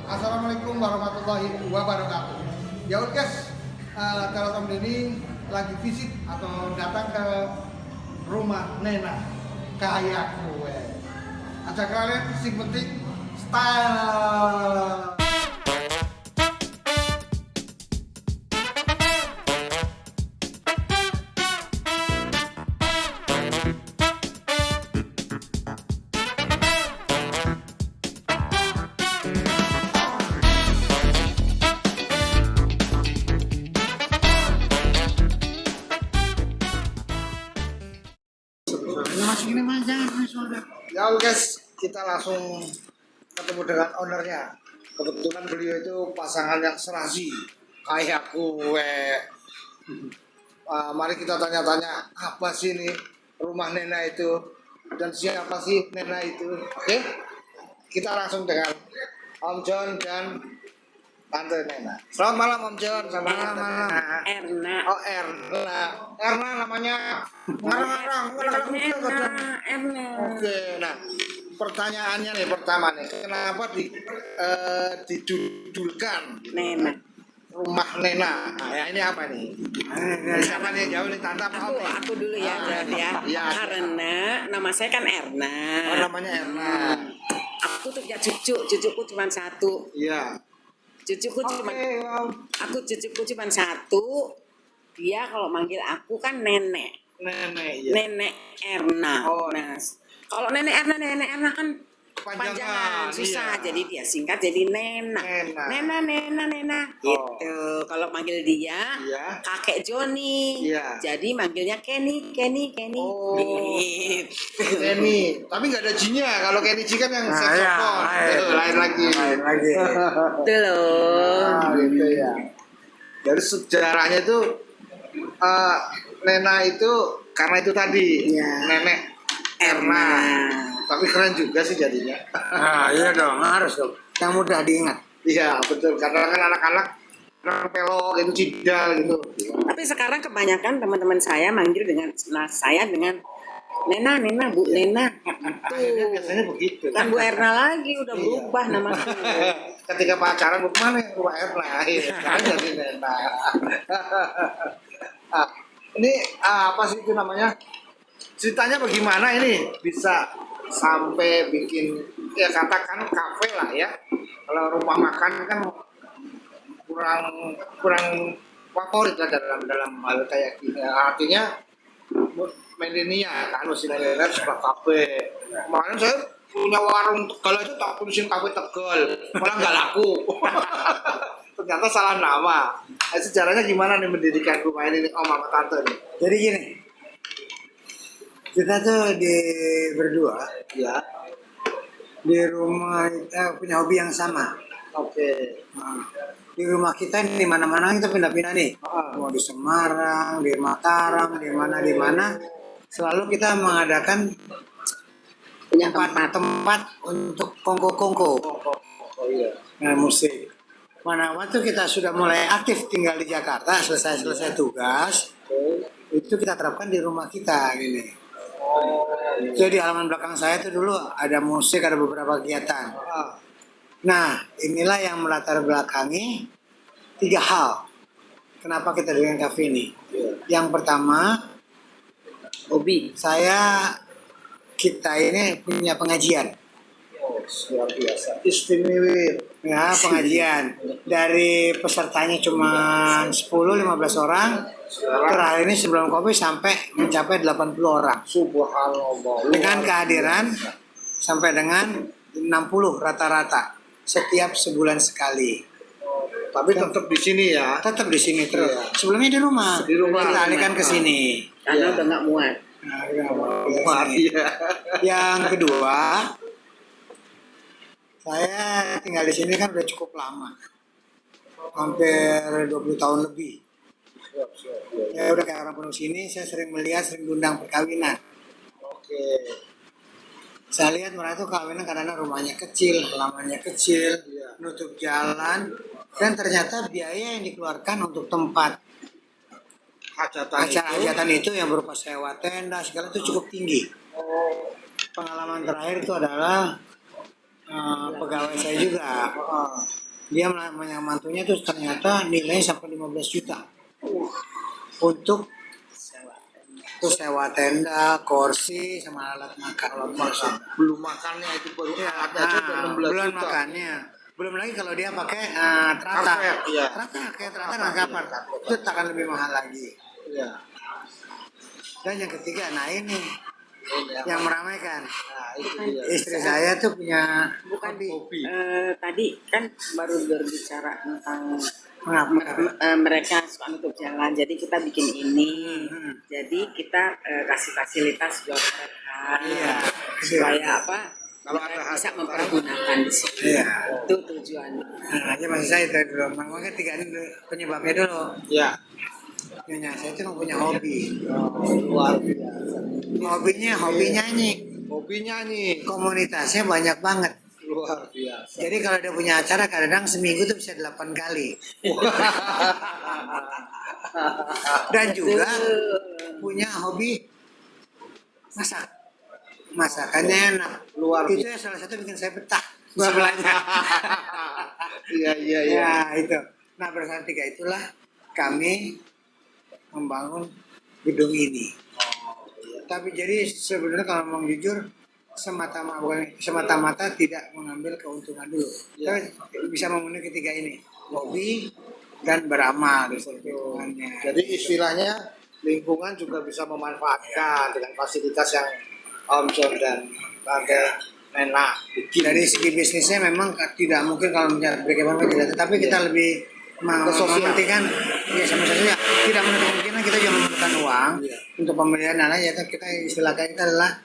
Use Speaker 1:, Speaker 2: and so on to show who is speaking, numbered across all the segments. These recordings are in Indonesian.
Speaker 1: Assalamualaikum warahmatullahi wabarakatuh. Ya udah guys, Telekom ini lagi visit atau datang ke rumah Nena kayak gue. Ajak kalian sing penting style. Ini mas ya udah guys, kita langsung ketemu dengan ownernya. Kebetulan beliau itu pasangan yang serasi kayak gue. Mari kita tanya-tanya apa sih ini rumah Nena itu dan siapa sih Nena itu. Oke, kita langsung dengan Om John dan Tante Nena. Selamat malam Om John, selamat malam.
Speaker 2: Erna.
Speaker 1: Oh Erna, Erna namanya ngarang-ngarang.
Speaker 2: Erna.
Speaker 1: Oke, nah pertanyaannya nih pertama nih, kenapa didudulkan
Speaker 2: Nena.
Speaker 1: rumah Nena? Nah, ya ini apa nih? Siapa nih jauh nih tante apa Om nih?
Speaker 2: Aku dulu ya, berarti ya.
Speaker 1: Iya.
Speaker 2: Karena nama saya kan Erna.
Speaker 1: Oh namanya Erna.
Speaker 2: Aku tuh punya cucuku cuma satu.
Speaker 1: Iya.
Speaker 2: Cucuku cuma,
Speaker 1: Om.
Speaker 2: cucuku cuma satu. Dia kalau manggil aku kan nenek.
Speaker 1: Nenek ya.
Speaker 2: Nenek Erna.
Speaker 1: Oh.
Speaker 2: Nah, kalau nenek Erna kan panjangan susah,
Speaker 1: iya.
Speaker 2: jadi dia singkat jadi Nena. Nena gitu. Kalau manggil dia
Speaker 1: Iya.
Speaker 2: kakek Joni,
Speaker 1: Iya.
Speaker 2: jadi manggilnya Kenny.
Speaker 1: Oh.
Speaker 2: Gitu.
Speaker 1: Kenny, tapi nggak ada G-nya. Kalau Kenny G kan yang saxophone. Lain lagi.
Speaker 2: Itu loh.
Speaker 1: Nah, gitu ya. Dari sejarahnya itu Nena itu karena itu tadi
Speaker 2: Iya.
Speaker 1: nenek Erna. Tapi keren juga sih jadinya.
Speaker 3: Nah, iya dong, harus dong. Yang mudah diingat.
Speaker 1: Iya betul. Karena kan anak-anak orang pelok itu cidal gitu.
Speaker 2: Tapi sekarang kebanyakan teman-teman saya manggil dengan saya dengan Nena, Bu Nena.
Speaker 1: Akhirnya
Speaker 2: Tuh.
Speaker 1: biasanya begitu.
Speaker 2: Kan Bu Erna lagi udah berubah nama saya.
Speaker 1: Ketika pacaran mau kemana ya rumah Erna? Sekarang jadi Nena. Ini apa sih itu namanya? Ceritanya bagaimana ini bisa sampai bikin ya katakan kafe lah ya. Kalau rumah makan kan kurang favorit lah dalam hal kayak gini. Artinya milenial kan milenial suka kafe. Kemarin saya punya warung Tegal aja tak tulisin kafe Tegal, malah nggak laku. Ternyata salah nama. Sejarahnya gimana nih mendirikan rumah ini Om sama Tante nih?
Speaker 3: Jadi gini, kita tuh berdua
Speaker 1: Ya,
Speaker 3: di rumah kita punya hobi yang sama.
Speaker 1: oke.
Speaker 3: Nah, di rumah kita ini di mana-mana kita pindah-pindah nih. Mau di Semarang, di Mataram, di mana, selalu kita mengadakan
Speaker 2: Punya
Speaker 3: tempat untuk kongko-kongko.
Speaker 1: Oh iya.
Speaker 3: Nah, musik. Mana waktu kita sudah mulai aktif tinggal di Jakarta, selesai tugas, itu kita terapkan di rumah kita gini. Jadi di halaman belakang saya itu dulu ada musik, ada beberapa kegiatan. Nah, inilah yang melatar belakangi 3 hal. Kenapa kita dengan kafe ini? Yang pertama,
Speaker 2: hobi.
Speaker 3: kita ini punya pengajian.
Speaker 1: Oh, luar biasa. Istimewa.
Speaker 3: Ya, pengajian. Dari pesertanya cuma 10-15 orang, terakhir ini sebelum kopi sampai mencapai 80 orang.
Speaker 1: Subhanallah.
Speaker 3: Dengan kehadiran sampai dengan 60 rata-rata setiap sebulan sekali.
Speaker 1: Tapi tetap di sini ya.
Speaker 3: Tetap di sini terus.
Speaker 1: Iya.
Speaker 3: Sebelumnya di rumah.
Speaker 1: Di rumah.
Speaker 3: Kita alihkan ke sini.
Speaker 2: Karena
Speaker 1: Iya.
Speaker 2: udah nggak muat.
Speaker 3: Nah, udah mau ke
Speaker 1: Iya.
Speaker 3: sini. Yang kedua, saya tinggal di sini kan udah cukup lama. Hampir 20 tahun lebih. Ya udah kayak orang penuh sini, saya sering melihat, sering diundang perkawinan.
Speaker 1: Oke.
Speaker 3: Saya lihat mereka tuh kawinan karena rumahnya kecil, halamannya kecil, nutup jalan, dan ternyata biaya yang dikeluarkan untuk tempat hajatan itu yang berupa sewa tenda segala itu cukup tinggi. Pengalaman terakhir itu adalah pegawai saya juga. Dia yang mantunya tuh ternyata nilainya sampai 15 juta untuk terus sewa tenda, kursi, sama alat makan.
Speaker 1: Belum makannya itu baru alatnya aja udah 16
Speaker 3: Belum
Speaker 1: juta.
Speaker 3: makannya. Belum lagi kalau dia pakai trata.
Speaker 1: Karpet, iya.
Speaker 3: Trata, kayak trata nggak kapan. Itu akan lebih mahal lagi.
Speaker 1: Iya.
Speaker 3: Dan yang ketiga, nah ini
Speaker 1: Ini
Speaker 3: yang
Speaker 1: apa?
Speaker 3: meramaikan.
Speaker 1: Nah, itu dia.
Speaker 3: Istri saya tuh punya
Speaker 2: Bukan
Speaker 1: Hobi.
Speaker 2: tadi kan baru berbicara tentang
Speaker 3: mengapa?
Speaker 2: mereka suka nutup jalan, jadi kita bikin ini, jadi kita kasih fasilitas buat mereka,
Speaker 3: Iya.
Speaker 2: supaya apa?
Speaker 1: Kalau ada
Speaker 2: Bisa
Speaker 1: hasil
Speaker 2: mempergunakan di sini.
Speaker 3: Iya.
Speaker 2: Itu tujuannya.
Speaker 3: Nah, aja maksud saya itu dulu. Makanya tiga ini dulu, penyebabnya dulu.
Speaker 1: Ya.
Speaker 3: Nyonya saya itu punya hobi.
Speaker 1: Luar biasa.
Speaker 3: Hobinya hobi nyanyi.
Speaker 1: Hobinya nih
Speaker 3: Komunitasnya banyak banget.
Speaker 1: luar biasa.
Speaker 3: Jadi kalau dia punya acara kadang seminggu tuh bisa 8 kali. Dan juga punya hobi masak. Masakannya enak.
Speaker 1: Luar
Speaker 3: Itu ya salah satu bikin saya betah belanja.
Speaker 1: Iya iya iya.
Speaker 3: Ya itu. Nah berdasarkan tiga itulah kami membangun gedung ini. Tapi jadi sebenarnya kalau mau jujur semata-mata tidak mengambil keuntungan dulu.
Speaker 1: Ya.
Speaker 3: Tapi bisa memenuhi ketiga ini, hobi dan beramal di situ.
Speaker 1: Jadi istilahnya lingkungan juga bisa memanfaatkan dengan fasilitas yang Om John dan Tante Nena.
Speaker 3: Dari segi bisnisnya memang tidak mungkin kalau bagaimana tidak, tetapi kita lebih mementingkan ya sama saja tidak menutup kemungkinan kita juga memerlukan uang untuk pembelian dana ya kita istilahnya kita adalah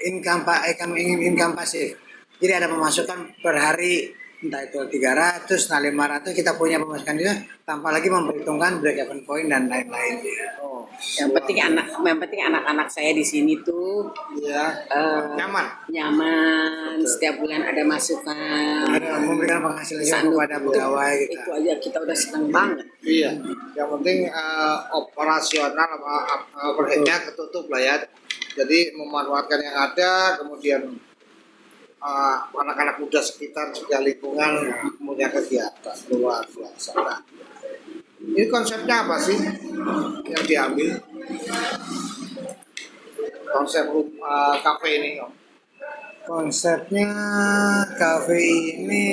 Speaker 3: income pasif. Jadi ada pemasukan per hari entah itu 300, nah 500 kita punya pemasukan itu tanpa lagi memperhitungkan break even point dan lain-lain.
Speaker 1: Oh,
Speaker 2: Yang penting anak-anak saya di sini tuh
Speaker 1: ya
Speaker 2: nyaman, setiap bulan ada masukan,
Speaker 3: Ada memberikan penghasilan
Speaker 2: Sanduk
Speaker 3: kepada pegawai kita.
Speaker 2: itu aja kita udah senang banget.
Speaker 1: Iya. Yang penting operasional overheadnya ketutup lah ya. Jadi memanfaatkan yang ada, kemudian anak-anak muda sekitar juga lingkungan punya kegiatan luar biasa. Nah, ini konsepnya apa sih yang diambil? Konsep kafe ini, Om.
Speaker 3: Konsepnya kafe ini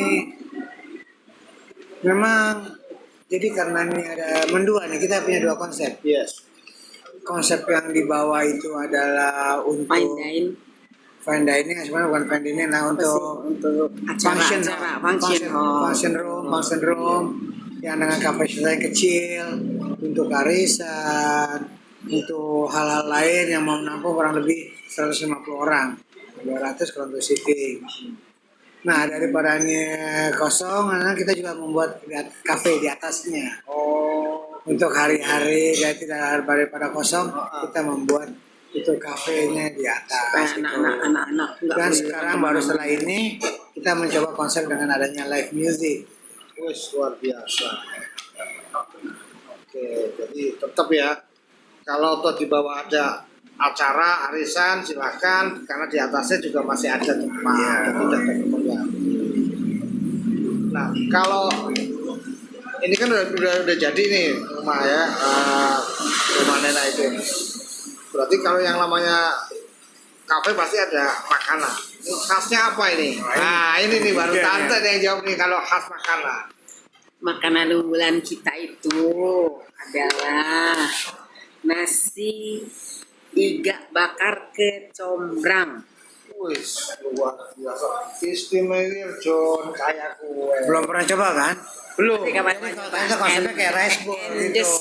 Speaker 3: memang jadi karena ini ada mendua nih kita punya dua konsep.
Speaker 1: Yes.
Speaker 3: Konsep yang di bawah itu adalah untuk
Speaker 2: Fine dining
Speaker 3: sebenarnya bukan fine dining lah untuk
Speaker 2: acara
Speaker 3: function room yang dengan kapasitas yang kecil untuk arisan, untuk hal-hal lain yang mau menampung kurang lebih 150 orang, 200 kalau untuk sitting. Nah daripada ini kosong, kita juga membuat kafe di atasnya. Untuk hari-hari tidak daripada kosong, kita membuat itu kafenya di atas.
Speaker 2: Anak-anak
Speaker 3: Dan sekarang baru setelah ini kita mencoba konsep dengan adanya live music.
Speaker 1: Wes luar biasa. Oke, jadi tetap ya. Kalau toh di bawah ada acara arisan silakan, karena di atasnya juga masih ada tempat.
Speaker 3: Iya.
Speaker 1: Nah, kalau ini kan udah jadi nih rumah ya, rumah Nena itu. Berarti kalau yang namanya kafe pasti ada makanan. Ini khasnya apa ini? Nah, ini nih baru tante yang jawab nih kalau khas makanan.
Speaker 2: Makanan unggulan kita itu adalah nasi iga bakar kecombrang.
Speaker 1: Wis luar biasa. Istimewa John kayak kue.
Speaker 3: Belum pernah coba kan?
Speaker 1: Belum.
Speaker 3: Jadi konsepnya kayak rice bowl gitu.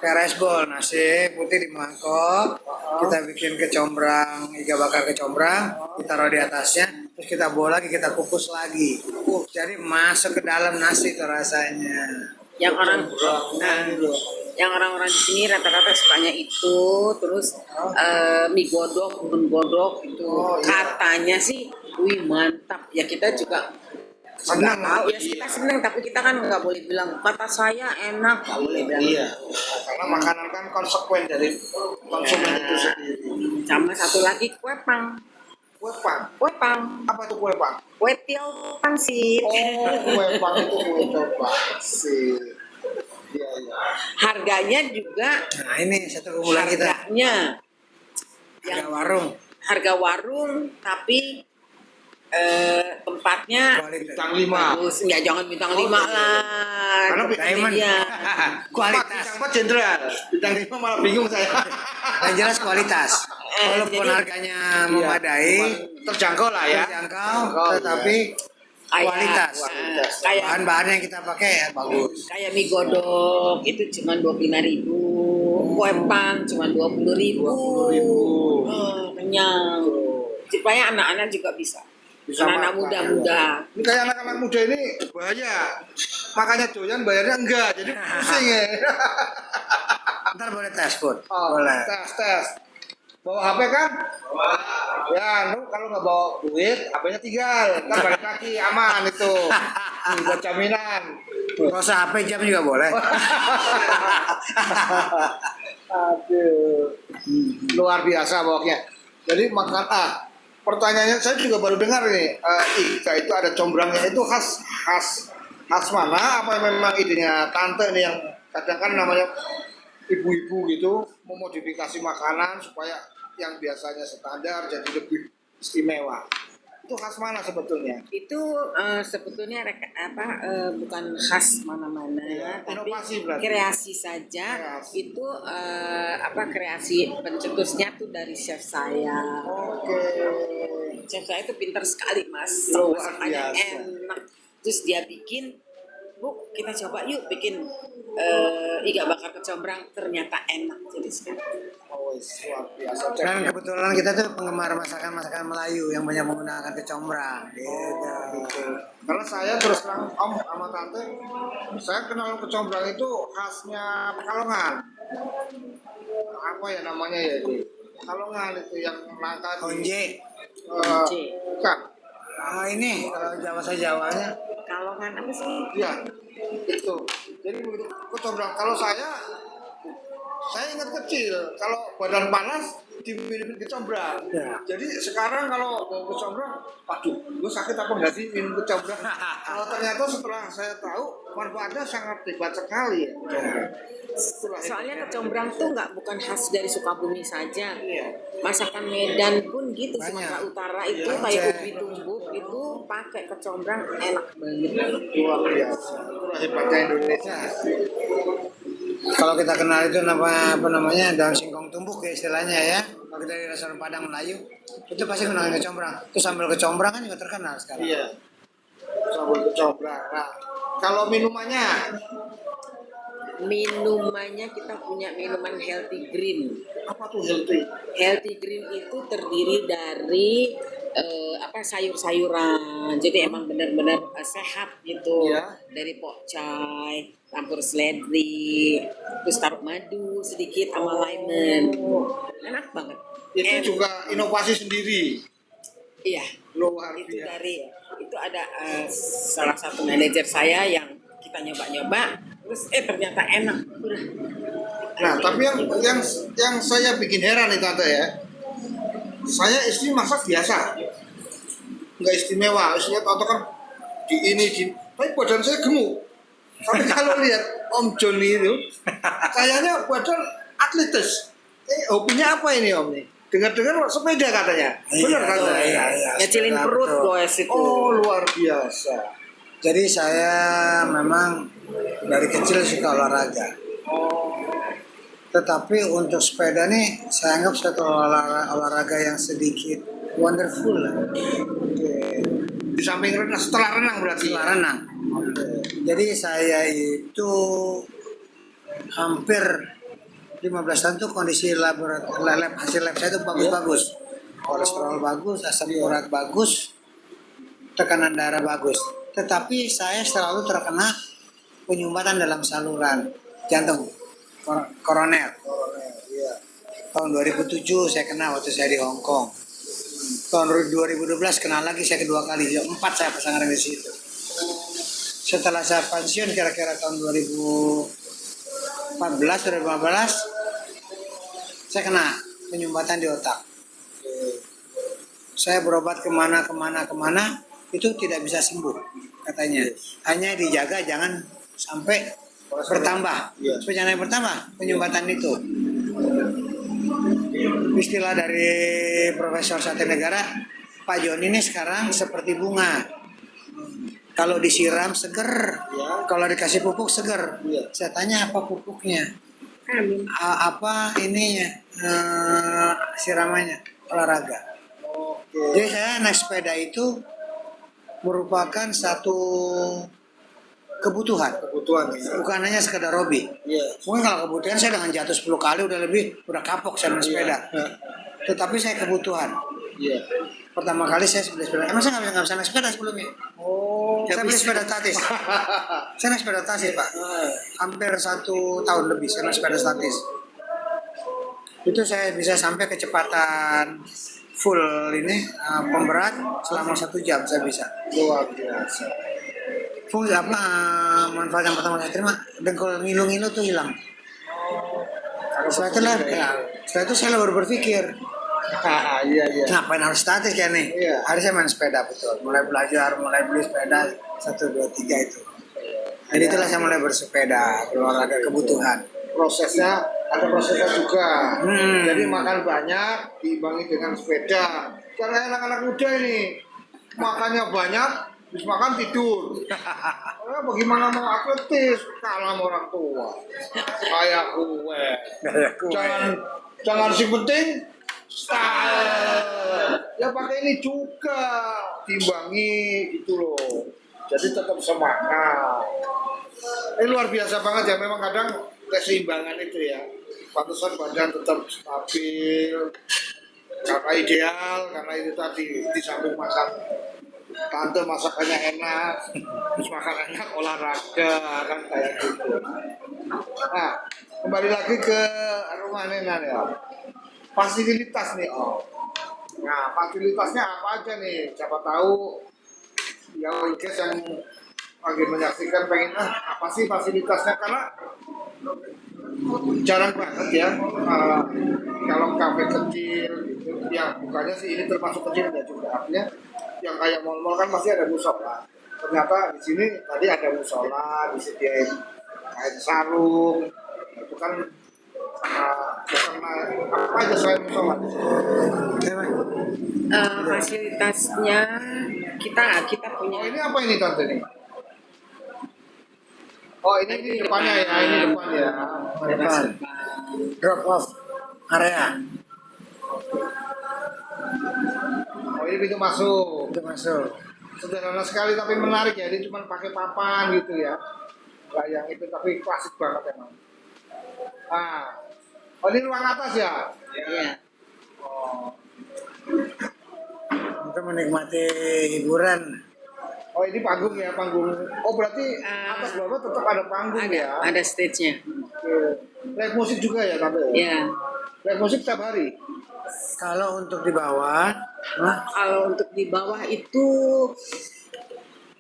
Speaker 3: Kayak rice bowl, nasi putih di mangkok, kita bikin kecombrang, iga bakar kecombrang, kita taruh di atasnya, terus kita bawa lagi, kita kukus lagi. Jadi masuk ke dalam nasi itu rasanya.
Speaker 2: Yang orang-orang di sini rata-rata sukanya itu, terus mie godok, bun godok itu katanya sih, wih mantap. Ya kita juga
Speaker 1: Senang
Speaker 2: tahu ya, kita senang, tapi kita kan nggak boleh bilang kata saya enak, nggak boleh bilang.
Speaker 1: Iya. Karena makanan kan konsekuen dari konsumen itu sendiri.
Speaker 2: Sama satu lagi kue
Speaker 1: Kue pang.
Speaker 2: Kue pang.
Speaker 1: Apa itu kue pang?
Speaker 2: Kue tiaw pangsit.
Speaker 1: Oh, kue pang itu kue coba sih. Iya, iya.
Speaker 2: Harganya juga
Speaker 3: Nah ini satu keunggulan kita.
Speaker 2: harganya
Speaker 3: Harga warung.
Speaker 2: harga warung tapi tempatnya
Speaker 3: Kualitas.
Speaker 1: Bintang 5.
Speaker 2: bagus. Ya jangan bintang 5 lah.
Speaker 1: Karena
Speaker 2: Seperti
Speaker 3: Diamond.
Speaker 2: dia.
Speaker 3: Kualitas.
Speaker 1: Bintang 4 jenderal. Bintang 5 malah bingung saya.
Speaker 3: Dan jelas kualitas. Walaupun
Speaker 2: jadi-
Speaker 3: harganya memadai,
Speaker 1: Terjangkau lah ya.
Speaker 3: terjangkau, tetapi
Speaker 2: Kayak-
Speaker 3: kualitas.
Speaker 2: kayak
Speaker 3: Bahan-bahan yang kita pakai ya bagus.
Speaker 2: kayak mie godok itu cuma 25.000, kue pang cuma 20.000.
Speaker 1: 20.000.
Speaker 2: Kenyang. Supaya anak-anak juga bisa.
Speaker 1: Bisa
Speaker 2: Anak-anak
Speaker 1: makan,
Speaker 2: muda-muda.
Speaker 1: Ini kayak anak-anak muda ini bahaya. Makanya doyan bayarnya enggak, jadi pusing ya.
Speaker 3: Ntar boleh tes pun.
Speaker 1: Oh,
Speaker 3: Boleh.
Speaker 1: tes. Bawa HP kan? Ya, lu kalau nggak bawa duit, HP-nya tinggal. Ntar balik lagi, aman itu. Buat jaminan.
Speaker 3: Nggak usah HP, jam juga boleh.
Speaker 1: Aduh. Luar biasa pokoknya. Jadi makan pertanyaannya saya juga baru dengar nih. Ika itu ada combrangnya itu khas mana? Apa memang idenya tante nih yang kadang kan namanya ibu-ibu gitu memodifikasi makanan supaya yang biasanya standar jadi lebih istimewa. Itu khas mana sebetulnya?
Speaker 2: Itu sebetulnya bukan khas mana-mana,
Speaker 1: Iya,
Speaker 2: tapi
Speaker 1: inovasi berarti.
Speaker 2: kreasi saja.
Speaker 1: Kreasi.
Speaker 2: Itu kreasi pencetusnya tuh dari chef saya.
Speaker 1: Oke.
Speaker 2: Chef saya itu pintar sekali, Mas.
Speaker 1: Luar
Speaker 2: Masakannya
Speaker 1: biasa.
Speaker 2: enak. Terus dia bikin, Bu, kita coba yuk bikin iga bakar kecombrang, ternyata enak. Jadi
Speaker 1: Oh, luar biasa.
Speaker 3: Dan kebetulan kita tuh penggemar masakan-masakan Melayu yang banyak menggunakan kecombrang. Gitu.
Speaker 1: Karena saya terus terang Om sama Tante, saya kenal kecombrang itu khasnya Pekalongan. Apa ya namanya ya itu? Pekalongan itu yang nangka di
Speaker 3: Onje.
Speaker 1: bukan.
Speaker 3: Ini kalau Jawa saya Jawanya.
Speaker 2: Pekalongan apa sih?
Speaker 1: Iya. Itu. Jadi begitu kecombrang. Kalau saya ingat kecil kalau badan panas diminum kecombrang.
Speaker 3: Ya.
Speaker 1: Jadi sekarang kalau mau kecombrang, aduh, gue sakit apa enggak sih minum kecombrang? Kalau ternyata setelah saya tahu manfaatnya sangat hebat sekali ya. Itulah
Speaker 2: Soalnya kecombrang tuh bukan khas dari Sukabumi saja.
Speaker 1: Iya.
Speaker 2: Masakan Medan pun gitu,
Speaker 3: Banyak.
Speaker 2: Sumatera Utara itu
Speaker 3: Iya.
Speaker 2: kayak
Speaker 3: Aceh.
Speaker 2: ubi tumbuk itu pakai kecombrang enak banget.
Speaker 1: luar biasa. Itulah hebatnya Indonesia.
Speaker 3: Kalau kita kenal itu apa namanya daun singkong tumbuk ya istilahnya ya. Kalau kita di restoran Padang Melayu itu pasti gunakan kecombrang. Itu sambal kecombrang kan juga terkenal sekarang.
Speaker 1: Iya. Sambal kecombrang. Nah, kalau minumannya
Speaker 2: Minumannya kita punya minuman healthy green.
Speaker 1: apa tuh healthy?
Speaker 2: Healthy green itu terdiri dari sayur-sayuran. Jadi emang benar-benar sehat gitu.
Speaker 1: Iya.
Speaker 2: Dari pokcai, campur seledri, terus taruh madu sedikit sama lemon. Enak banget.
Speaker 1: Itu juga inovasi sendiri.
Speaker 2: Iya.
Speaker 1: Luar
Speaker 2: Itu
Speaker 1: biasa.
Speaker 2: itu ada salah satu manajer saya yang kita nyoba-nyoba, terus ternyata enak. Udah.
Speaker 1: Nah, tapi yang saya bikin heran nih Tante ya. Saya istri masak biasa. Nggak istimewa. Istrinya Tante kan tapi badan saya gemuk. Tapi kalau lihat Om Joni itu kayaknya badan atletis. Hobinya apa ini Om nih? Dengar-dengar sepeda katanya. Benar kan?
Speaker 3: Iya,
Speaker 2: Ngecilin
Speaker 3: betul,
Speaker 2: perut
Speaker 3: betul.
Speaker 2: guys itu.
Speaker 1: Oh, luar biasa.
Speaker 3: Jadi saya memang dari kecil suka olahraga. Tetapi untuk sepeda nih saya anggap satu olahraga yang sedikit wonderful lah.
Speaker 1: Di samping renang, setelah renang berarti.
Speaker 3: Setelah renang. Jadi saya itu hampir 15 tahun tuh kondisi hasil lab saya itu bagus-bagus. Kolesterol bagus, asam urat bagus, tekanan darah bagus. Tetapi saya selalu terkena penyumbatan dalam saluran jantung koroner.
Speaker 1: Iya.
Speaker 3: Tahun 2007 saya kena waktu saya di Hong Kong. Tahun 2012 kena lagi saya kedua kali. 4 saya pasangan di situ. Setelah saya pensiun kira-kira tahun 2014 2015 saya kena penyumbatan di otak. saya berobat kemana, itu tidak bisa sembuh katanya. Hanya dijaga jangan sampai bertambah.
Speaker 1: Iya.
Speaker 3: Supaya jangan bertambah penyumbatan itu. Istilah dari Profesor Sate Negara, Pak Joni ini sekarang seperti bunga. Kalau disiram seger,
Speaker 1: Ya.
Speaker 3: kalau dikasih pupuk seger.
Speaker 1: Iya.
Speaker 3: Saya tanya apa pupuknya?
Speaker 2: Amin.
Speaker 3: Apa ininya siramannya? Olahraga.
Speaker 1: Oke.
Speaker 3: Jadi saya naik sepeda itu merupakan satu kebutuhan,
Speaker 1: Kebutuhan ya.
Speaker 3: bukan hanya sekedar hobi.
Speaker 1: Iya.
Speaker 3: Mungkin kalau kebutuhan saya dengan jatuh 10 kali udah kapok saya naik sepeda. Tetapi saya kebutuhan.
Speaker 1: Iya.
Speaker 3: Pertama kali saya beli sepeda. Emang saya nggak bisa naik sepeda sebelumnya.
Speaker 1: Oh.
Speaker 3: Saya beli sepeda statis. Saya naik sepeda statis, Pak. Hampir 1 tahun lebih saya naik sepeda statis. Itu saya bisa sampai kecepatan full ini pemberat selama 1 jam saya bisa.
Speaker 1: Luar biasa.
Speaker 3: Fungsi apa manfaat yang pertama saya terima, dengkul ngilu-ngilu tuh hilang. Setelah itu lah, ya, setelah itu saya baru berpikir,
Speaker 1: Iya, iya.
Speaker 3: ngapain harus statis ya nih?
Speaker 1: Iya.
Speaker 3: Harusnya main sepeda betul. Mulai belajar, mulai beli sepeda 1, 2, 3 itu. Jadi itulah saya mulai bersepeda, berolahraga kebutuhan.
Speaker 1: Prosesnya ada prosesnya juga.
Speaker 3: Hmm.
Speaker 1: Jadi makan banyak diimbangi dengan sepeda. Karena anak-anak muda ini makannya banyak, habis makan tidur. Bagaimana mau atletis kalah sama orang tua? Kayak gue. Jangan sih penting style. Ya pakai ini juga diimbangi gitu loh. Jadi tetap semangat. Ini luar biasa banget ya, memang kadang keseimbangan itu ya. Pantesan badan tetap stabil, karena ideal, karena itu tadi di samping makan tante masakannya enak, terus makan enak olahraga kan kayak gitu. Nah, kembali lagi ke rumah Nenan ya. Fasilitas nih Om. Nah, fasilitasnya apa aja nih? Siapa tahu ya guys yang lagi menyaksikan pengen apa sih fasilitasnya, karena jarang banget ya kalau kafe kecil gitu ya, bukannya sih ini termasuk kecil ya juga, artinya yang kayak mall-mall kan pasti ada musola. Ternyata di sini tadi ada musola, disediain kain sarung, itu kan bukan apa aja selain musola.
Speaker 2: Fasilitasnya kita punya.
Speaker 1: Oh ini apa ini tante nih? Oh ini depannya ya, ini depan ya.
Speaker 3: Depan. Drop off area.
Speaker 1: Oh ini pintu masuk.
Speaker 3: Itu masuk.
Speaker 1: Sederhana sekali tapi menarik ya, dia cuma pakai papan gitu ya. Nah, yang itu tapi klasik banget emang. Nah, oh ini ruang atas ya?
Speaker 2: Iya.
Speaker 1: Oh,
Speaker 3: Untuk menikmati hiburan.
Speaker 1: oh ini panggung ya, panggung. Oh berarti atas bawah tetap ada panggung ya?
Speaker 2: Ada stage-nya.
Speaker 1: Oke. Live musik juga ya tante?
Speaker 2: Ya.
Speaker 1: Live musik tiap hari?
Speaker 3: Kalau untuk di bawah,
Speaker 2: Kalau untuk di bawah itu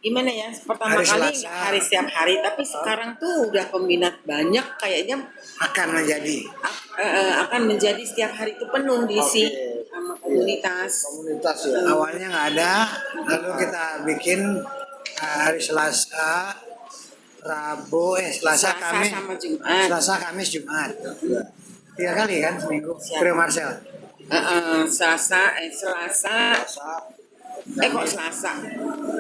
Speaker 2: gimana ya? Pertama
Speaker 3: Hari
Speaker 2: kali
Speaker 3: Selasa.
Speaker 2: nggak hari setiap hari, tapi sekarang tuh udah peminat banyak, kayaknya
Speaker 3: akan menjadi
Speaker 2: akan menjadi setiap hari itu penuh diisi
Speaker 1: Oke.
Speaker 2: sama komunitas.
Speaker 1: Komunitas ya?
Speaker 3: awalnya nggak ada, lalu kita bikin hari Selasa, Rabu, Selasa, Kamis,
Speaker 2: sama Jumat.
Speaker 3: Selasa, Kamis, Jumat. 3 kali kan seminggu.
Speaker 2: Siap.
Speaker 3: Trio Marcel.
Speaker 2: Selasa,
Speaker 1: Selasa,
Speaker 2: kok Selasa?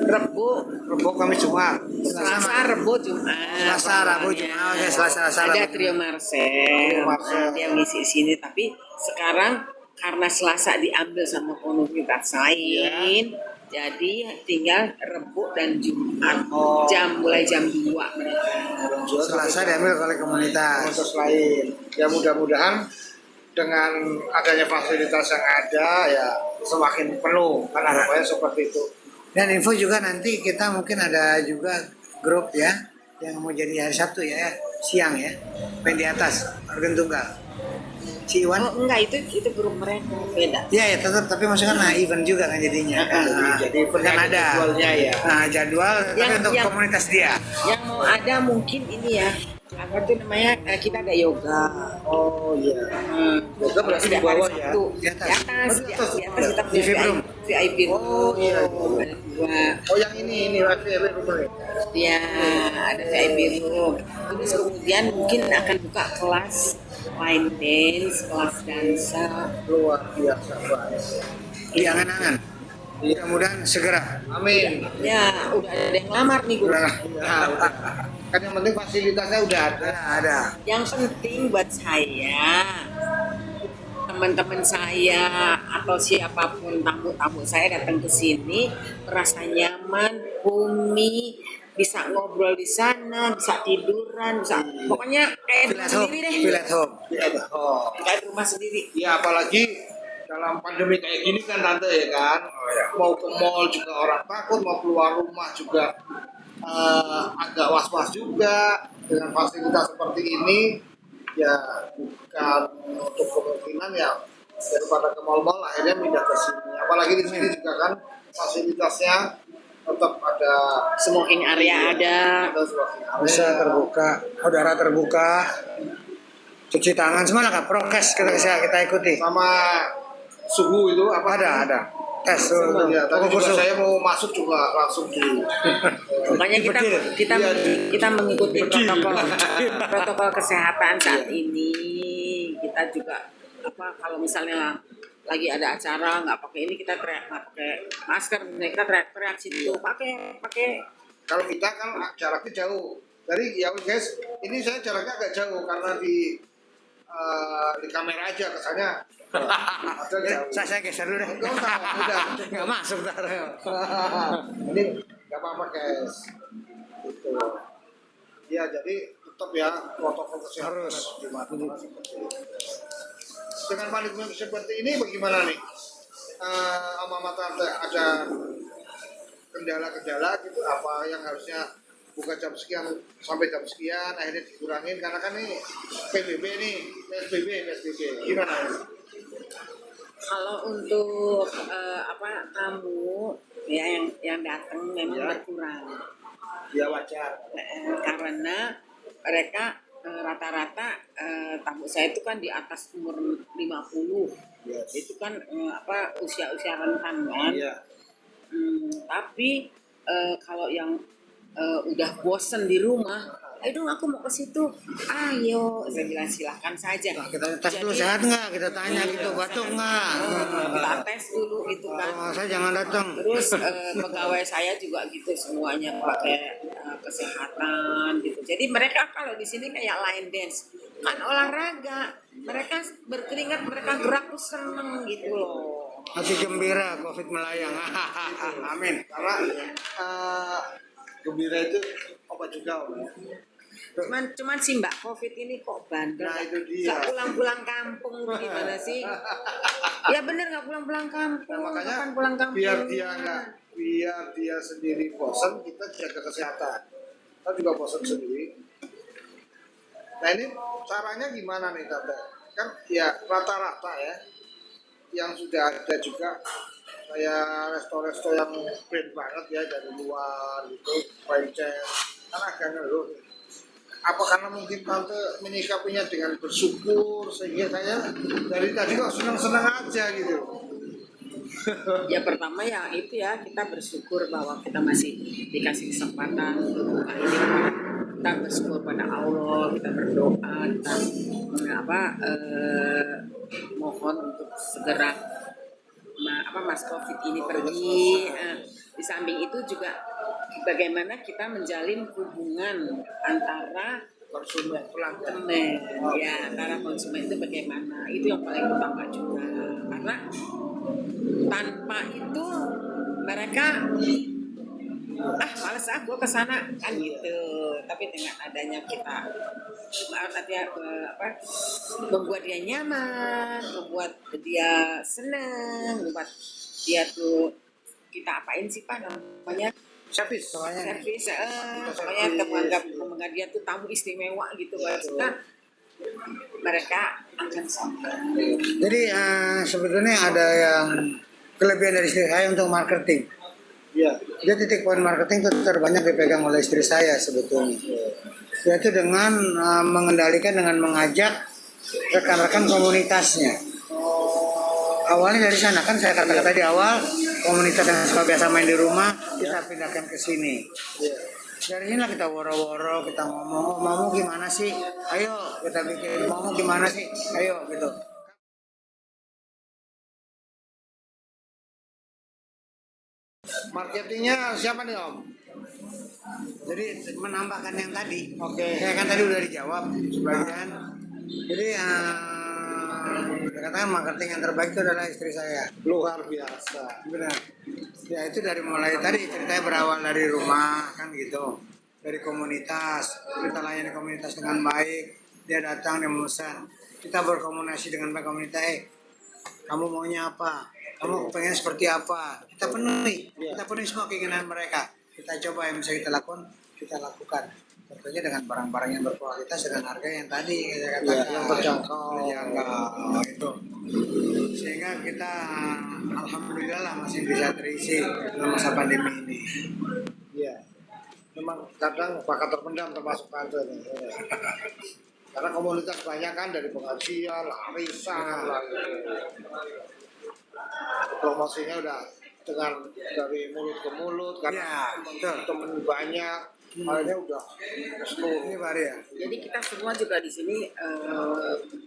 Speaker 2: Rebu,
Speaker 1: Rebo, Kamis, Jumat.
Speaker 2: Selasa, Rebu, Jumat.
Speaker 3: Selasa, Rabu, Jumat. Oke, Selasa,
Speaker 2: Ada
Speaker 3: Rabu,
Speaker 2: trio Marcel.
Speaker 1: Marcel.
Speaker 2: Dia ngisi sini, tapi sekarang karena Selasa diambil sama komunitas lain, jadi tinggal Rebu dan Jumat.
Speaker 1: Oh.
Speaker 2: Mulai jam 2 mereka.
Speaker 3: Selasa diambil oleh komunitas.
Speaker 1: komunitas lain. Ya mudah-mudahan dengan adanya fasilitas yang ada ya semakin penuh kan harapannya seperti itu.
Speaker 3: Dan info juga nanti kita mungkin ada juga grup ya yang mau jadi hari Sabtu ya siang ya main di atas organ tunggal. Si Iwan.
Speaker 2: Oh enggak, itu grup mereka beda.
Speaker 3: Iya ya tetap, tapi maksudnya event juga kan jadinya.
Speaker 1: Jadi event
Speaker 3: kan
Speaker 1: ada
Speaker 3: ada
Speaker 1: jadwalnya ya.
Speaker 3: Nah, jadwal tapi untuk
Speaker 2: yang-
Speaker 3: komunitas dia.
Speaker 2: Yang mau ada mungkin ini ya, apa tuh namanya, kita ada yoga.
Speaker 1: Oh iya. Yoga berarti di
Speaker 2: Setiap
Speaker 1: bawah
Speaker 2: hari
Speaker 1: ya?
Speaker 2: Sabtu.
Speaker 3: Di atas.
Speaker 2: Di atas,
Speaker 1: Oh, di atas.
Speaker 2: di atas kita
Speaker 3: Di
Speaker 2: punya
Speaker 3: Vibrum.
Speaker 2: VIP room.
Speaker 1: Oh, iya.
Speaker 2: Ada 2.
Speaker 1: Oh yang ini rumah ini.
Speaker 2: Ya, ada VIP room. Terus kemudian mungkin akan buka kelas line dance, kelas dansa.
Speaker 1: Luar biasa banget.
Speaker 3: Di angan-angan. Mudah-mudahan segera.
Speaker 1: Amin.
Speaker 2: Ya, udah ada yang lamar nih gue.
Speaker 1: Kan yang penting fasilitasnya udah ada.
Speaker 3: Ada.
Speaker 2: Yang penting buat saya, teman-teman saya atau siapapun tamu-tamu saya datang ke sini merasa nyaman, homey, bisa ngobrol di sana, bisa tiduran, bisa pokoknya kayak di rumah sendiri deh.
Speaker 3: Feel at home.
Speaker 1: Oh.
Speaker 2: Kayak di rumah sendiri.
Speaker 1: Ya apalagi dalam pandemi kayak gini kan tante ya kan. Mau ke mall juga orang takut, mau keluar rumah juga agak was-was juga dengan fasilitas seperti ini. Ya bukan untuk kemungkinan ya daripada ke mall-mall akhirnya pindah ke sini. Apalagi di sini juga kan fasilitasnya tetap ada,
Speaker 2: Smoking area ada.
Speaker 3: Bisa terbuka, udara terbuka, cuci tangan semua lah, prokes kita ikuti.
Speaker 1: sama suhu itu apa
Speaker 3: Ada tes suhu.
Speaker 1: Ya, tadi
Speaker 3: Ukur
Speaker 1: juga
Speaker 3: suhu.
Speaker 1: saya mau masuk juga langsung di
Speaker 2: Makanya kita mengikuti
Speaker 1: Bedil.
Speaker 2: protokol kesehatan saat ini. Kita juga kalau misalnya lagi ada acara nggak pakai ini, kita teriak nggak pakai masker, kita teriak situ pakai.
Speaker 1: kalau kita kan jaraknya jauh dari ya guys, ini saya jaraknya agak jauh karena di kamera aja kesannya ada jauh.
Speaker 3: Saya geser dulu deh.
Speaker 1: Enggak usah, udah.
Speaker 3: Nggak masuk ntar.
Speaker 1: Ini nggak apa-apa guys, gitu. Ya jadi tetap ya protokol kesehatan
Speaker 3: Harus.
Speaker 1: Dengan pandemi seperti ini bagaimana nih? Ama Tante ada kendala-kendala gitu apa yang harusnya buka jam sekian sampai jam sekian akhirnya dikurangin karena kan ini PSBB gimana ini?
Speaker 2: Kalau untuk tamu ya yang datang memang
Speaker 1: Ya.
Speaker 2: berkurang.
Speaker 1: Ya wajar.
Speaker 2: Karena mereka rata-rata tamu saya itu kan di atas umur 50.
Speaker 1: Yes.
Speaker 2: Itu kan usia-usia rentan kan.
Speaker 1: Iya.
Speaker 2: Tapi kalau yang udah bosen di rumah, ayo dong aku mau ke situ. Ayo, saya bilang silahkan saja.
Speaker 3: Nah, kita tes dulu sehat nggak? Kita tanya gitu, batuk nggak?
Speaker 2: Kita tes dulu gitu kan.
Speaker 3: Oh, saya jangan datang.
Speaker 2: Terus pegawai saya juga gitu semuanya pakai kesehatan gitu. Jadi mereka kalau di sini kayak line dance kan olahraga. Mereka berkeringat, mereka gerak tuh seneng gitu loh.
Speaker 3: Hati gembira, COVID melayang. Amin.
Speaker 1: Karena gembira itu obat juga Om.
Speaker 2: Cuman sih Mbak, COVID ini kok bandel.
Speaker 1: Nah, itu dia.
Speaker 2: Nggak pulang-pulang kampung gimana sih? Ya bener nggak pulang-pulang kampung.
Speaker 1: Nah, makanya
Speaker 2: Kapan pulang kampung?
Speaker 1: biar dia sendiri bosan, kita jaga kesehatan. Kita juga bosan sendiri. Nah ini caranya gimana nih Tante? Kan ya rata-rata ya yang sudah ada juga kayak resto-resto yang brand banget ya dari luar gitu, franchise kan agak ngeluh. Apa karena mungkin Tante menyikapinya dengan bersyukur sehingga saya dari tadi kok senang-senang aja gitu.
Speaker 2: Ya pertama ya itu ya kita bersyukur bahwa kita masih dikasih kesempatan untuk buka ini. Kita bersyukur pada Allah, kita berdoa, kita mohon untuk segera Mas COVID ini pergi. Di samping itu juga bagaimana kita menjalin hubungan antara
Speaker 1: Konsumen pelanggan.
Speaker 2: ya antara konsumen itu bagaimana, itu yang paling utama juga karena tanpa itu mereka males gue kesana kan gitu. Tapi dengan adanya kita membuat dia nyaman, membuat dia senang, membuat dia tuh kita apain sih Pak namanya
Speaker 1: Servis
Speaker 2: servis, pokoknya menganggap dia tuh tamu istimewa gitu buat kita, mereka akan senang.
Speaker 3: Jadi sebetulnya ada yang kelebihan dari istri saya untuk marketing.
Speaker 1: Iya.
Speaker 3: Dia titik poin marketing itu terbanyak dipegang oleh istri saya sebetulnya. Yaitu dengan mengendalikan dengan mengajak rekan-rekan komunitasnya. Awalnya dari sana kan saya kata-kata di awal komunitas yang suka biasa main di rumah kita pindahkan ke sini.
Speaker 1: Iya.
Speaker 3: Dari inilah kita woro-woro, kita ngomong, mau gimana sih? Ayo kita bikin, mau gimana sih? Ayo gitu.
Speaker 1: Marketingnya siapa nih Om?
Speaker 3: Jadi menambahkan yang tadi.
Speaker 1: Oke.
Speaker 3: Saya kan tadi udah dijawab sebagian. Jadi katakan marketing yang terbaik itu adalah istri saya.
Speaker 1: Luar biasa.
Speaker 3: Benar. Ya itu dari mulai tadi ceritanya berawal dari rumah kan gitu. Dari komunitas, kita layani komunitas dengan baik. Dia datang, dia memesan. Kita berkomunikasi dengan komunitas. Kamu maunya apa? Kamu pengen seperti apa? Kita penuhi. Kita penuhi semua keinginan mereka. Kita coba yang bisa kita lakukan, kita lakukan. Tentunya dengan barang-barang yang berkualitas dengan harga yang tadi saya katakan
Speaker 1: Yang terjangkau.
Speaker 3: itu. Sehingga kita alhamdulillah lah masih bisa terisi dalam masa pandemi ini.
Speaker 1: Iya. Memang kadang bakat terpendam termasuk kantor nih. Iya. Karena komunitas banyak kan dari pengajian, arisan, lah gitu. Promosinya udah dengan dari mulut ke mulut karena temen banyak, akhirnya udah seluruh.
Speaker 3: Ini Pak ya.
Speaker 2: Jadi kita semua juga di sini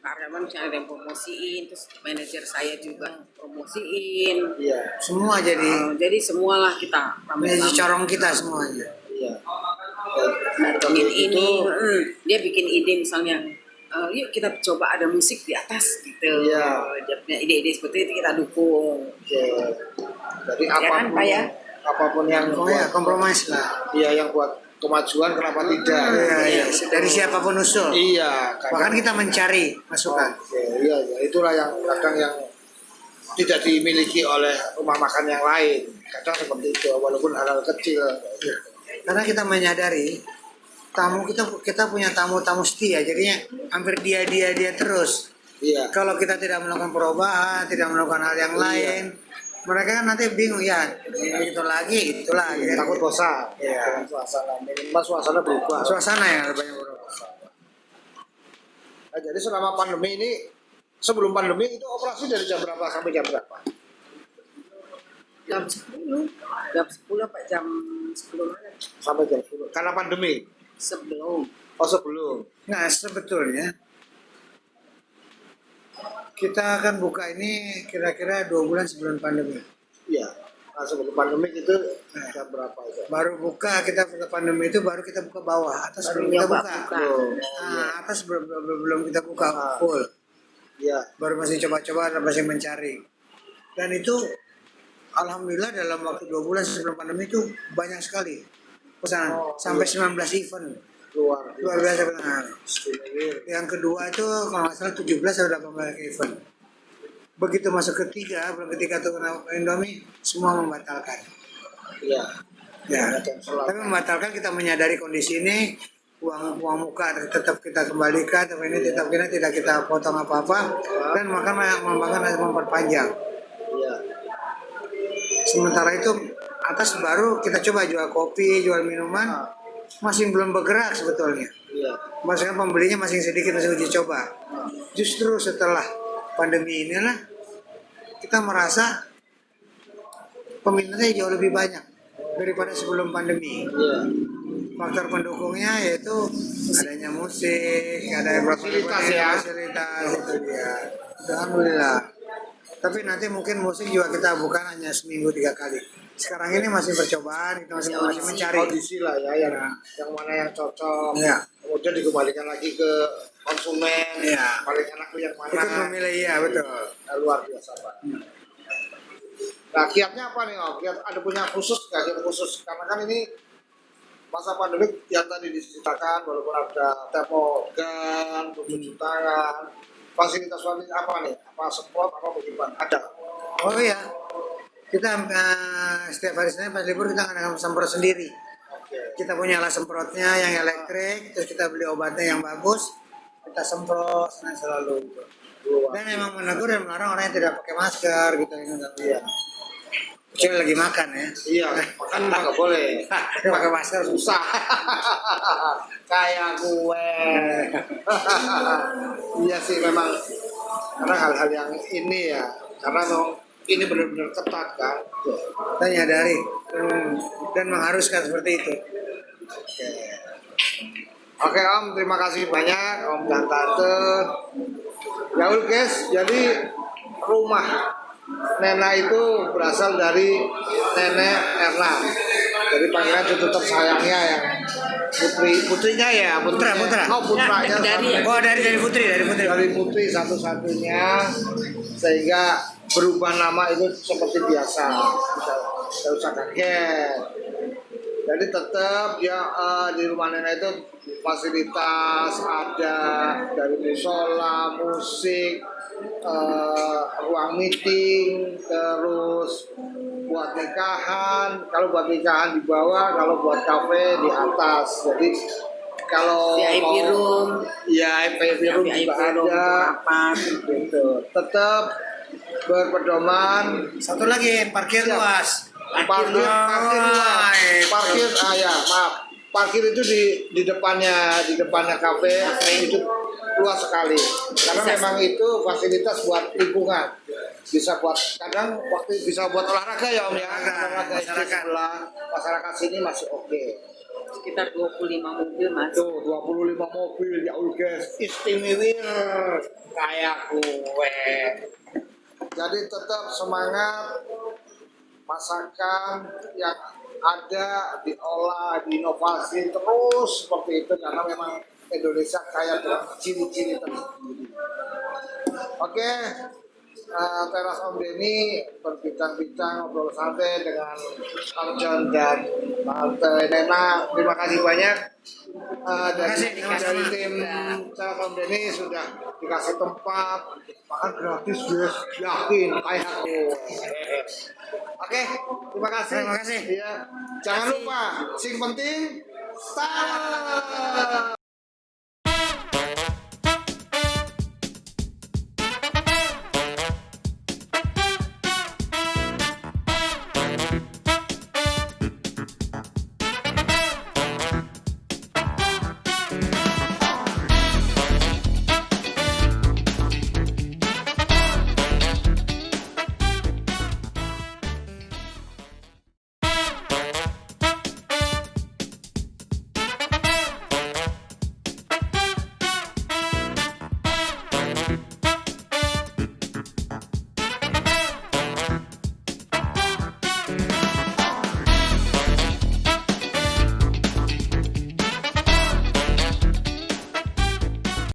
Speaker 2: karyawan misalnya ada yang promosiin, terus manajer saya juga promosiin.
Speaker 1: Iya,
Speaker 3: Semua
Speaker 2: Jadi semualah kita
Speaker 3: menjadi corong kita semuanya.
Speaker 1: iya.
Speaker 2: bikin ini, dia bikin ide misalnya, yuk kita coba ada musik di atas gitu.
Speaker 1: Iya.
Speaker 2: Dia punya ide-ide seperti itu kita dukung.
Speaker 1: Oke. Jadi
Speaker 2: Ya kan,
Speaker 1: apapun,
Speaker 2: Pak ya?
Speaker 1: apapun yang
Speaker 3: Pokoknya
Speaker 1: buat,
Speaker 3: kompromis lah.
Speaker 1: iya yang buat kemajuan kenapa tidak?
Speaker 3: Iya. Dari siapapun usul.
Speaker 1: Iya,
Speaker 3: Bahkan kita mencari masukan.
Speaker 1: Oke, iya, itulah yang kadang yang tidak dimiliki oleh rumah makan yang lain. Kadang seperti itu, walaupun hal-hal kecil.
Speaker 3: Karena kita menyadari tamu kita punya tamu-tamu setia, jadinya hampir dia terus.
Speaker 1: Iya,
Speaker 3: Kalau kita tidak melakukan perubahan, tidak melakukan hal yang lain, mereka kan nanti bingung ya, itu lagi, itu lagi.
Speaker 1: takut bosan.
Speaker 3: Iya.
Speaker 1: Dengan suasana, minimal suasana berubah.
Speaker 3: Suasana yang banyak berubah.
Speaker 1: Nah, jadi selama pandemi ini, sebelum pandemi itu operasi dari jam berapa sampai jam berapa?
Speaker 2: Jam 10, apa jam 10 malam?
Speaker 1: Sampai jam 10. Karena pandemi.
Speaker 2: Sebelum.
Speaker 1: Oh sebelum.
Speaker 3: Nah sebetulnya kita akan buka ini kira-kira 2 bulan sebelum pandemi.
Speaker 1: Iya. Nah, sebelum pandemi itu jam berapa itu?
Speaker 3: Baru buka kita buka pandemi itu baru kita buka bawah, atas
Speaker 2: Baru
Speaker 3: belum kita
Speaker 2: nyoba
Speaker 3: buka.
Speaker 2: buka.
Speaker 3: Atas belum kita buka full.
Speaker 1: Iya.
Speaker 3: Baru masih coba-coba, masih mencari. Dan itu alhamdulillah dalam waktu 2 bulan sebelum pandemi itu banyak sekali pesanan, sampai 19 event. Luar biasa benar. Yang kedua itu kalau nggak salah 17 ada pembayaran event. Begitu masuk ketiga, bulan ketiga tuh kena Indomie, semua membatalkan.
Speaker 1: Iya.
Speaker 3: Ya, tapi membatalkan kita menyadari kondisi ini, uang muka tetap kita kembalikan, tapi ini tetap kita tidak kita potong apa-apa, dan bahkan memperpanjang.
Speaker 1: Iya.
Speaker 3: Sementara itu atas baru kita coba jual kopi, jual minuman, masih belum bergerak sebetulnya.
Speaker 1: Iya.
Speaker 3: Maksudnya pembelinya masih sedikit, masih uji coba. Justru setelah pandemi inilah kita merasa peminatnya jauh lebih banyak daripada sebelum pandemi.
Speaker 1: Iya.
Speaker 3: Faktor pendukungnya yaitu adanya musik, ada
Speaker 1: Fasilitas ya.
Speaker 3: fasilitas itu dia. Alhamdulillah. Tapi nanti mungkin musik juga kita bukan hanya seminggu 3 kali. Sekarang ini masih percobaan, kita masih mencari.
Speaker 1: Audisi lah ya, yang mana yang cocok.
Speaker 3: Ya.
Speaker 1: Kemudian dikembalikan lagi ke konsumen.
Speaker 3: Iya.
Speaker 1: Paling enak tuh yang mana?
Speaker 3: Ikut memilih, ya betul.
Speaker 1: Nah, luar biasa Pak. Nah kiatnya apa nih Om? Kiat ada punya khusus nggak? Kiat khusus? Karena kan ini masa pandemi yang tadi diceritakan, walaupun ada termogan, cuci tangan, fasilitas apa nih? Apa semprot, apa bagaimana? Ada.
Speaker 3: Oh iya, kita setiap hari Senin pas libur kita akan semprot sendiri.
Speaker 1: Oke.
Speaker 3: Kita punya alat semprotnya yang elektrik, terus kita beli obatnya yang bagus, kita semprot Senin selalu. Dan emang menegur dan melarang orang yang tidak pakai masker gitu.
Speaker 1: Iya.
Speaker 3: Kecuali lagi makan ya.
Speaker 1: Iya, makan nggak boleh.
Speaker 3: Pakai masker susah.
Speaker 1: Susah. Kayak gue. Iya sih memang karena hal-hal yang ini ya, karena memang ini benar-benar ketat kan.
Speaker 3: Kita nyadari dan mengharuskan seperti itu.
Speaker 1: Oke Om, terima kasih banyak Om dan Tante. Ya udah guys, jadi rumah Nena itu berasal dari Nenek Erna. Jadi panggilan itu tetap sayangnya yang putrinya ya,
Speaker 3: Putra.
Speaker 1: Oh putranya
Speaker 2: Dari
Speaker 3: Putri.
Speaker 1: dari putri satu-satunya, sehingga berubah nama itu seperti biasa, tidak usah kaget. Jadi tetap ya di rumah nenek itu fasilitas ada dari musola, musik, ruang meeting, terus buat nikahan. Kalau buat nikahan di bawah, kalau buat kafe di atas. Jadi kalau
Speaker 2: VIP room,
Speaker 1: ya VIP room
Speaker 2: VIP
Speaker 1: juga
Speaker 2: room
Speaker 1: ada.
Speaker 2: rapat.
Speaker 1: Gitu. Tetap berpedoman
Speaker 3: Satu lagi parkir
Speaker 1: Siap.
Speaker 3: luas.
Speaker 1: parkir luas. Parkir ya maaf, parkir itu di depannya kafe itu luas sekali karena memang itu fasilitas buat lingkungan, bisa buat kadang waktu bisa buat olahraga ya Om ya, olahraga masyarakat sini masih oke.
Speaker 2: Sekitar 25 mobil mas.
Speaker 1: Tuh 25 mobil ya Allah guys, istimewa kayak gue. Jadi tetap semangat, masakan yang ada diolah, diinovasi terus seperti itu karena memang Indonesia kaya dengan ciri-ciri tersendiri. Oke, teras Om Denny berbincang-bincang ngobrol santai dengan Kang John dan Tante Nena. Terima kasih banyak dari tim teras Om Denny sudah dikasih tempat makan gratis guys, yakin kayak aku. Oke, terima kasih.
Speaker 3: Terima kasih.
Speaker 1: Iya. Jangan lupa, sing penting, start.